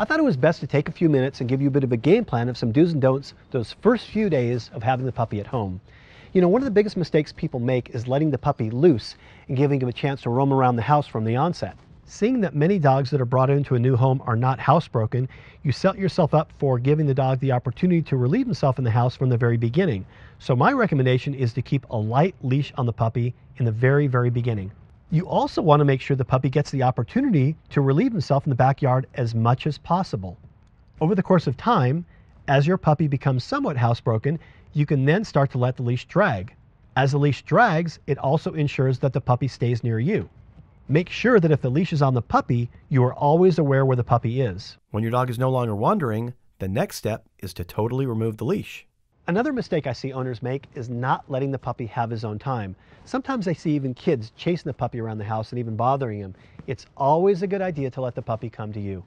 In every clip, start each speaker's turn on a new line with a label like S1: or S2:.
S1: I thought it was best to take a few minutes and give you a bit of a game plan of some do's and don'ts those first few days of having the puppy at home. You know, one of the biggest mistakes people make is letting the puppy loose and giving him a chance to roam around the house from the onset. Seeing that many dogs that are brought into a new home are not housebroken, you set yourself up for giving the dog the opportunity to relieve himself in the house from the very beginning. So my recommendation is to keep a light leash on the puppy in the very beginning. You also want to make sure the puppy gets the opportunity to relieve himself in the backyard as much as possible. Over the course of time, as your puppy becomes somewhat housebroken, you can then start to let the leash drag. As the leash drags, it also ensures that the puppy stays near you. Make sure that if the leash is on the puppy, you are always aware where the puppy is.
S2: When your dog is no longer wandering, the next step is to totally remove the leash.
S1: Another mistake I see owners make is not letting the puppy have his own time. Sometimes I see even kids chasing the puppy around the house and even bothering him. It's always a good idea to let the puppy come to you.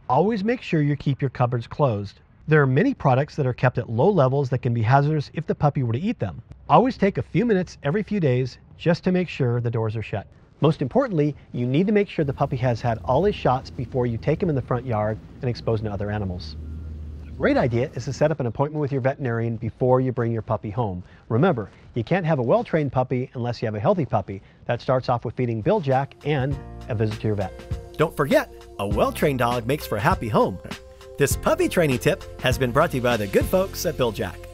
S1: Always make sure you keep your cupboards closed. There are many products that are kept at low levels that can be hazardous if the puppy were to eat them. Always take a few minutes every few days just to make sure the doors are shut. Most importantly, you need to make sure the puppy has had all his shots before you take him in the front yard and expose him to other animals. A great idea is to set up an appointment with your veterinarian before you bring your puppy home. Remember, you can't have a well-trained puppy unless you have a healthy puppy. That starts off with feeding Bil-Jac and a visit to your vet.
S2: Don't forget, a well-trained dog makes for a happy home. This puppy training tip has been brought to you by the good folks at Bil-Jac.